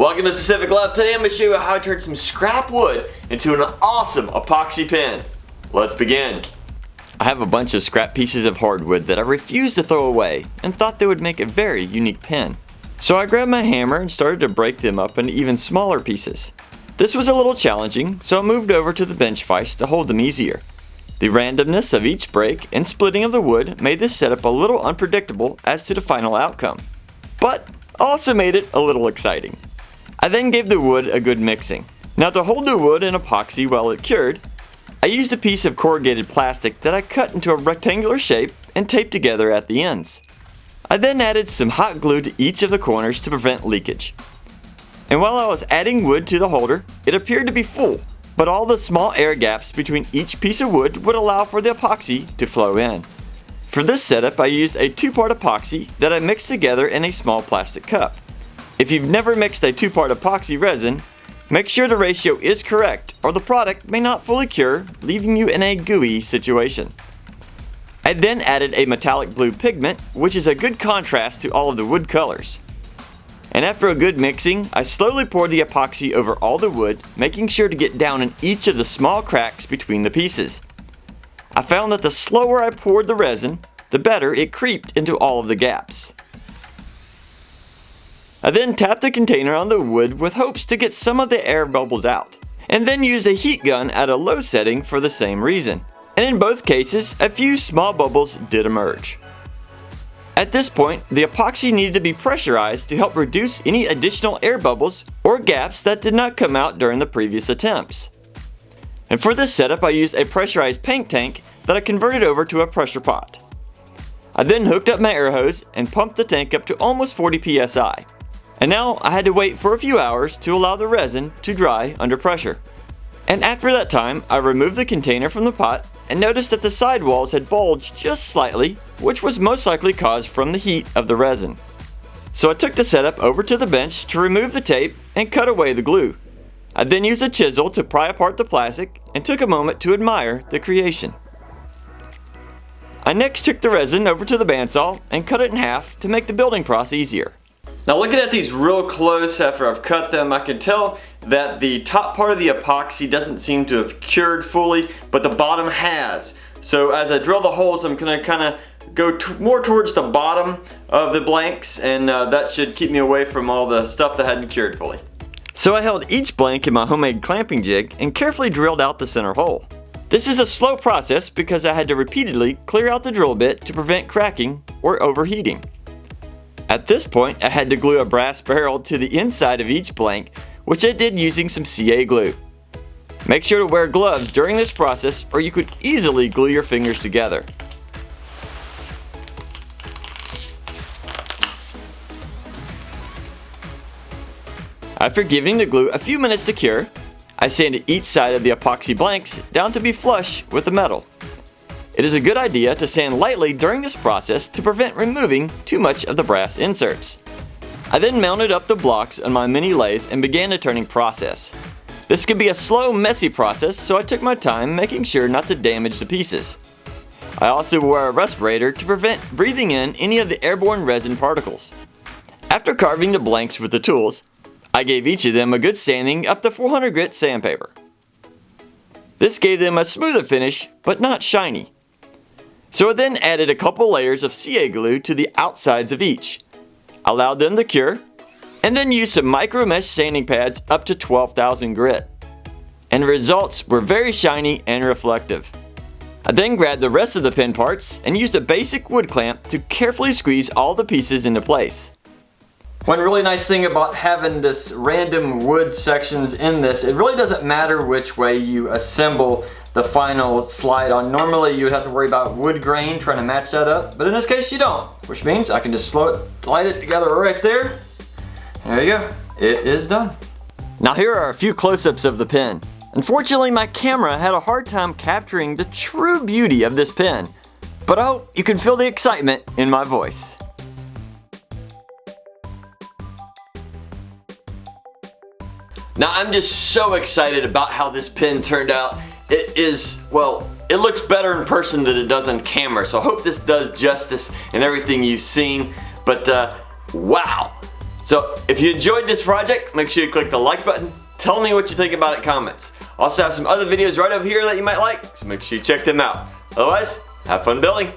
Welcome to Specific Love. Today I'm going to show you how I turned some scrap wood into an awesome epoxy pen. Let's begin. I have a bunch of scrap pieces of hardwood that I refused to throw away and thought they would make a very unique pen. So I grabbed my hammer and started to break them up into even smaller pieces. This was a little challenging, so I moved over to the bench vise to hold them easier. The randomness of each break and splitting of the wood made this setup a little unpredictable as to the final outcome, but also made it a little exciting. I then gave the wood a good mixing. Now to hold the wood in epoxy while it cured, I used a piece of corrugated plastic that I cut into a rectangular shape and taped together at the ends. I then added some hot glue to each of the corners to prevent leakage. And while I was adding wood to the holder, it appeared to be full, but all the small air gaps between each piece of wood would allow for the epoxy to flow in. For this setup, I used a two-part epoxy that I mixed together in a small plastic cup. If you've never mixed a two-part epoxy resin, make sure the ratio is correct or the product may not fully cure, leaving you in a gooey situation. I then added a metallic blue pigment, which is a good contrast to all of the wood colors. And after a good mixing, I slowly poured the epoxy over all the wood, making sure to get down in each of the small cracks between the pieces. I found that the slower I poured the resin, the better it creeped into all of the gaps. I then tapped the container on the wood with hopes to get some of the air bubbles out, and then used a heat gun at a low setting for the same reason. And in both cases, a few small bubbles did emerge. At this point, the epoxy needed to be pressurized to help reduce any additional air bubbles or gaps that did not come out during the previous attempts. And for this setup, I used a pressurized paint tank that I converted over to a pressure pot. I then hooked up my air hose and pumped the tank up to almost 40 psi. And now I had to wait for a few hours to allow the resin to dry under pressure. And after that time, I removed the container from the pot and noticed that the side walls had bulged just slightly, which was most likely caused from the heat of the resin. So I took the setup over to the bench to remove the tape and cut away the glue. I then used a chisel to pry apart the plastic and took a moment to admire the creation. I next took the resin over to the bandsaw and cut it in half to make the building process easier. Now looking at these real close after I've cut them, I can tell that the top part of the epoxy doesn't seem to have cured fully, but the bottom has. So as I drill the holes, I'm going to kind of go more towards the bottom of the blanks, and that should keep me away from all the stuff that hadn't cured fully. So I held each blank in my homemade clamping jig and carefully drilled out the center hole. This is a slow process because I had to repeatedly clear out the drill bit to prevent cracking or overheating. At this point, I had to glue a brass barrel to the inside of each blank, which I did using some CA glue. Make sure to wear gloves during this process or you could easily glue your fingers together. After giving the glue a few minutes to cure, I sanded each side of the epoxy blanks down to be flush with the metal. It is a good idea to sand lightly during this process to prevent removing too much of the brass inserts. I then mounted up the blocks on my mini lathe and began the turning process. This could be a slow, messy process, so I took my time making sure not to damage the pieces. I also wore a respirator to prevent breathing in any of the airborne resin particles. After carving the blanks with the tools, I gave each of them a good sanding up to 400 grit sandpaper. This gave them a smoother finish, but not shiny. So I then added a couple layers of CA glue to the outsides of each, allowed them to cure, and then used some micro mesh sanding pads up to 12,000 grit. And the results were very shiny and reflective. I then grabbed the rest of the pen parts and used a basic wood clamp to carefully squeeze all the pieces into place. One really nice thing about having this random wood sections in this, it really doesn't matter which way you assemble the final slide on. Normally you would have to worry about wood grain trying to match that up, but in this case you don't, which means I can just slide it together right there. There you go, it is done. Now here are a few close-ups of the pen. Unfortunately my camera had a hard time capturing the true beauty of this pen, but I hope you can feel the excitement in my voice. Now I'm just so excited about how this pen turned out. It is, well, it looks better in person than it does on camera, so I hope this does justice in everything you've seen. But wow, So if you enjoyed this project, make sure you click the like button. Tell me what you think about it in comments. I also have some other videos right over here that you might like, so make sure you check them out. Otherwise, have fun building.